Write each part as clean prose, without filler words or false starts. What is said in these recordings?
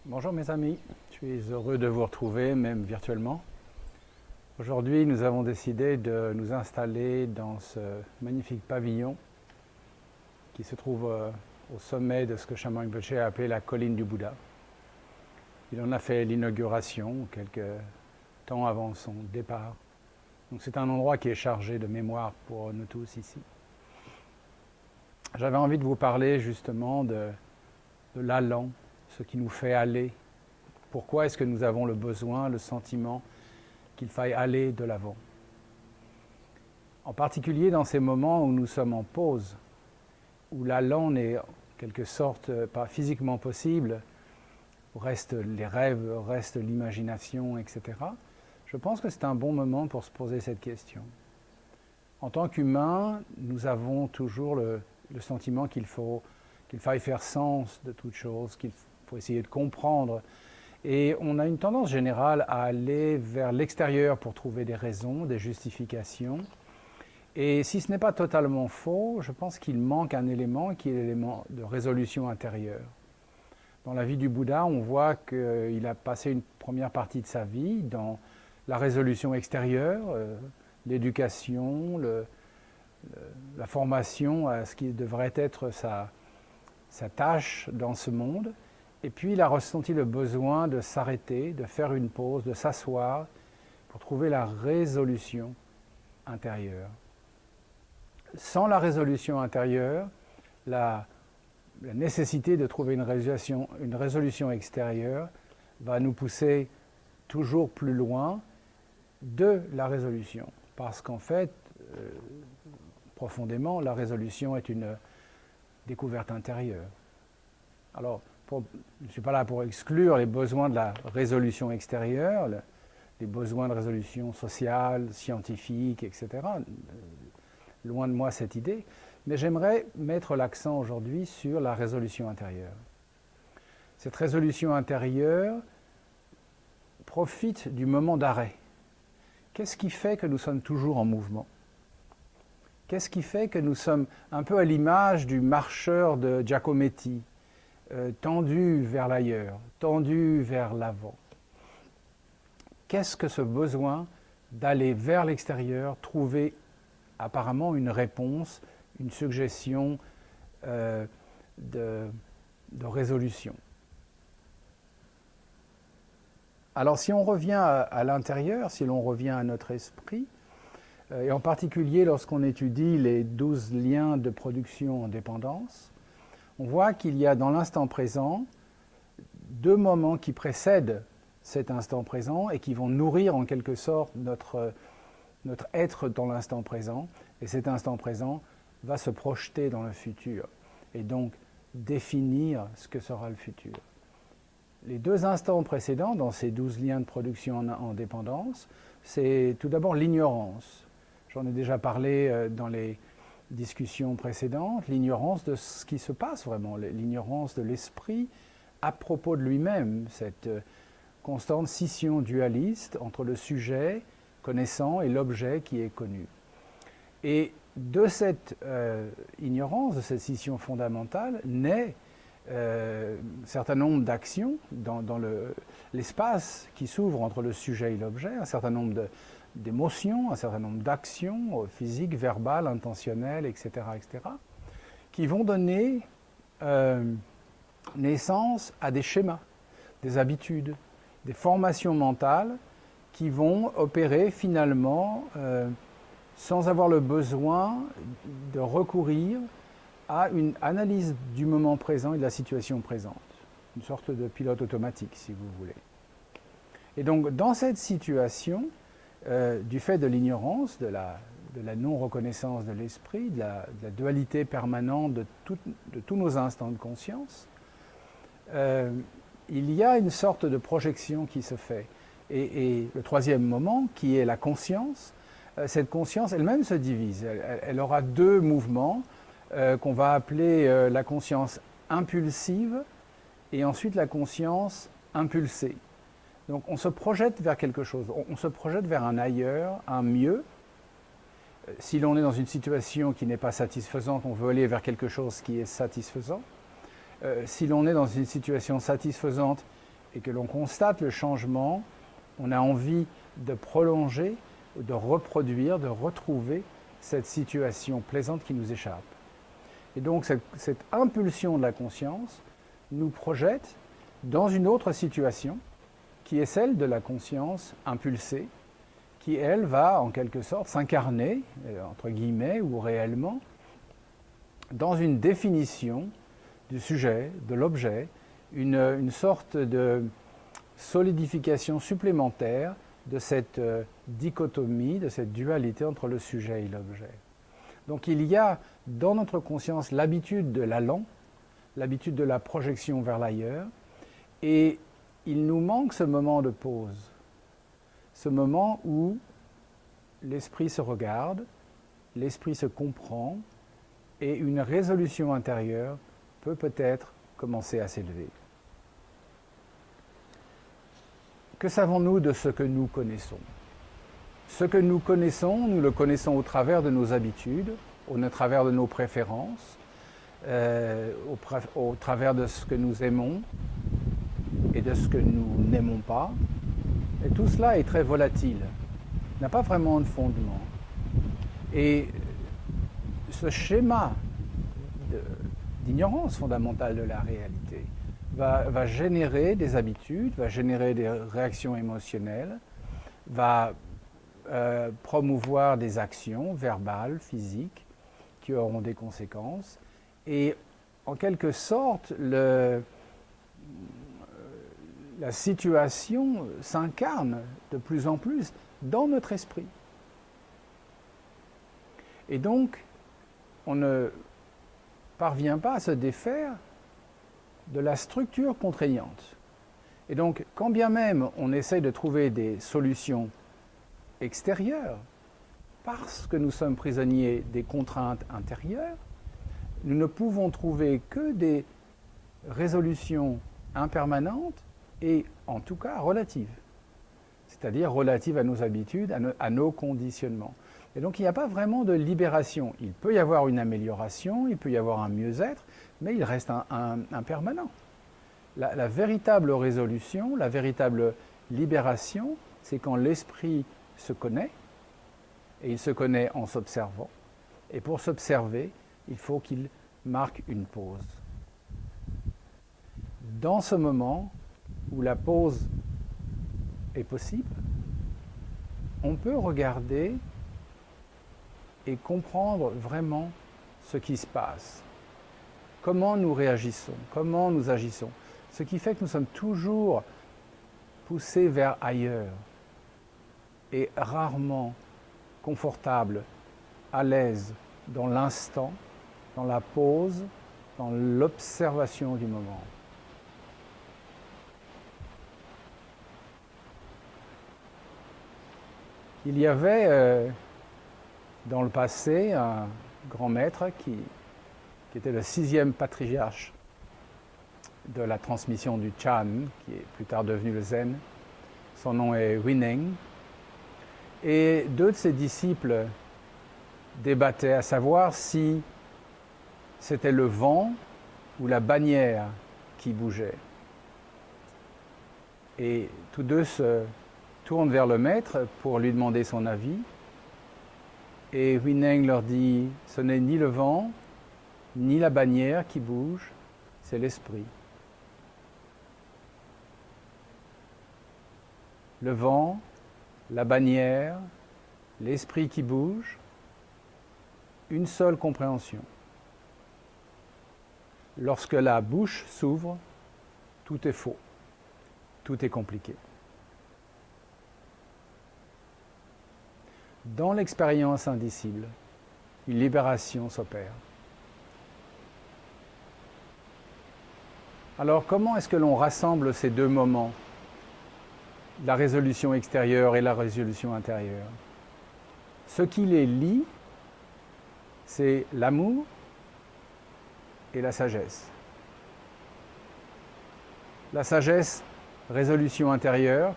Bonjour mes amis, je suis heureux de vous retrouver, même virtuellement. Aujourd'hui, nous avons décidé de nous installer dans ce magnifique pavillon qui se trouve au sommet de ce que Shamang Rinpoche a appelé la colline du Bouddha. Il en a fait l'inauguration quelques temps avant son départ. Donc c'est un endroit qui est chargé de mémoire pour nous tous ici. J'avais envie de vous parler justement de l'allant, ce qui nous fait aller. Pourquoi est-ce que nous avons le besoin, le sentiment qu'il faille aller de l'avant? En particulier dans ces moments où nous sommes en pause, où l'allant n'est en quelque sorte pas physiquement possible, où restent les rêves, reste l'imagination, etc. Je pense que c'est un bon moment pour se poser cette question. En tant qu'humains, nous avons toujours le sentiment qu'il faille faire sens de toute chose, qu'il faut essayer de comprendre. Et on a une tendance générale à aller vers l'extérieur pour trouver des raisons, des justifications. Et si ce n'est pas totalement faux, je pense qu'il manque un élément qui est l'élément de résolution intérieure. Dans la vie du Bouddha, on voit qu'il a passé une première partie de sa vie dans la résolution extérieure, l'éducation, la formation à ce qui devrait être sa tâche dans ce monde. Et puis il a ressenti le besoin de s'arrêter, de faire une pause, de s'asseoir pour trouver la résolution intérieure. Sans la résolution intérieure, la nécessité de trouver une résolution extérieure va nous pousser toujours plus loin de la résolution. Parce qu'en fait, profondément, la résolution est une découverte intérieure. Alors, je ne suis pas là pour exclure les besoins de la résolution extérieure, les besoins de résolution sociale, scientifique, etc. Loin de moi cette idée, mais j'aimerais mettre l'accent aujourd'hui sur la résolution intérieure. Cette résolution intérieure profite du moment d'arrêt. Qu'est-ce qui fait que nous sommes toujours en mouvement? Qu'est-ce qui fait que nous sommes un peu à l'image du marcheur de Giacometti, tendu vers l'ailleurs, tendu vers l'avant? Qu'est-ce que ce besoin d'aller vers l'extérieur, trouver apparemment une réponse, une suggestion de résolution? Alors si on revient à l'intérieur, si l'on revient à notre esprit, et en particulier lorsqu'on étudie les 12 liens de production en dépendance, on voit qu'il y a dans l'instant présent deux moments qui précèdent cet instant présent et qui vont nourrir en quelque sorte notre être dans l'instant présent. Et cet instant présent va se projeter dans le futur et donc définir ce que sera le futur. Les deux instants précédents, dans ces 12 liens de production en dépendance, c'est tout d'abord l'ignorance. J'en ai déjà parlé dans les discussions précédentes, l'ignorance de ce qui se passe vraiment, l'ignorance de l'esprit à propos de lui-même, cette constante scission dualiste entre le sujet connaissant et l'objet qui est connu. Et de cette ignorance, de cette scission fondamentale, naît un certain nombre d'actions dans l'espace qui s'ouvre entre le sujet et l'objet, un certain nombre d'émotions, un certain nombre d'actions physiques, verbales, intentionnelles, etc., qui vont donner naissance à des schémas, des habitudes, des formations mentales qui vont opérer finalement sans avoir le besoin de recourir à une analyse du moment présent et de la situation présente. Une sorte de pilote automatique, si vous voulez. Et donc, dans cette situation, du fait de l'ignorance, de la non-reconnaissance de l'esprit, de la dualité permanente de tous nos instants de conscience, il y a une sorte de projection qui se fait. Et le troisième moment, qui est la conscience, cette conscience elle-même se divise. Elle aura deux mouvements qu'on va appeler la conscience impulsive et ensuite la conscience impulsée. Donc on se projette vers quelque chose, on se projette vers un ailleurs, un mieux. Si l'on est dans une situation qui n'est pas satisfaisante, on veut aller vers quelque chose qui est satisfaisant. Si l'on est dans une situation satisfaisante et que l'on constate le changement, on a envie de prolonger, de reproduire, de retrouver cette situation plaisante qui nous échappe. Et donc cette impulsion de la conscience nous projette dans une autre situation qui est celle de la conscience impulsée, qui elle va en quelque sorte s'incarner, entre guillemets ou réellement, dans une définition du sujet, de l'objet, une sorte de solidification supplémentaire de cette dichotomie, de cette dualité entre le sujet et l'objet. Donc il y a dans notre conscience l'habitude de l'allant, l'habitude de la projection vers l'ailleurs, et il nous manque ce moment de pause, ce moment où l'esprit se regarde, l'esprit se comprend, et une résolution intérieure peut peut-être commencer à s'élever. Que savons-nous de ce que nous connaissons ? Ce que nous connaissons, nous le connaissons au travers de nos habitudes, au travers de nos préférences, au travers de ce que nous aimons et de ce que nous n'aimons pas. Et tout cela est très volatile, n'a pas vraiment de fondement. Et ce schéma d'ignorance fondamentale de la réalité va générer des habitudes, va générer des réactions émotionnelles, va promouvoir des actions verbales, physiques, qui auront des conséquences. Et en quelque sorte, la situation s'incarne de plus en plus dans notre esprit. Et donc, on ne parvient pas à se défaire de la structure contraignante. Et donc, quand bien même on essaie de trouver des solutions extérieures, parce que nous sommes prisonniers des contraintes intérieures, nous ne pouvons trouver que des résolutions impermanentes et en tout cas relatives. C'est-à-dire relatives à nos habitudes, à nos conditionnements. Et donc il n'y a pas vraiment de libération. Il peut y avoir une amélioration, il peut y avoir un mieux-être, mais il reste impermanent. La véritable résolution, la véritable libération, c'est quand l'esprit se connaît, et il se connaît en s'observant. Et pour s'observer, il faut qu'il marque une pause. Dans ce moment où la pause est possible, on peut regarder et comprendre vraiment ce qui se passe, comment nous réagissons, comment nous agissons, ce qui fait que nous sommes toujours poussés vers ailleurs et rarement confortables, à l'aise dans l'instant, dans la pause, dans l'observation du moment. Il y avait dans le passé un grand maître qui était le 6e patriarche de la transmission du Chan, qui est plus tard devenu le Zen. Son nom est Huineng. Et 2 de ses disciples débattaient à savoir si c'était le vent ou la bannière qui bougeait. Et tous 2 se tournent vers le maître pour lui demander son avis. Et Huineng leur dit, ce n'est ni le vent, ni la bannière qui bouge, c'est l'esprit. Le vent, la bannière, l'esprit qui bouge, une seule compréhension. Lorsque la bouche s'ouvre, tout est faux, tout est compliqué. Dans l'expérience indicible, une libération s'opère. Alors comment est-ce que l'on rassemble ces 2 moments, la résolution extérieure et la résolution intérieure? Ce qui les lie, c'est l'amour et la sagesse. La sagesse, résolution intérieure,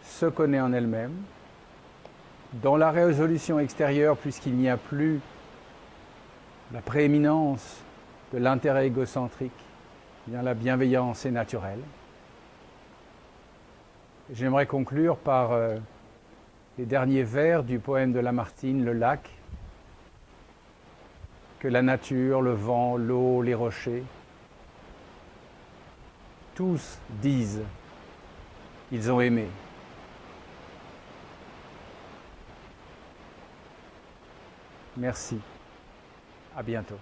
se connaît en elle-même. Dans la résolution extérieure, puisqu'il n'y a plus la prééminence de l'intérêt égocentrique, Bien, la bienveillance est naturelle. J'aimerais conclure par les derniers vers du poème de Lamartine, Le Lac, que la nature, le vent, l'eau, les rochers, tous disent, ils ont aimé. Merci. À bientôt.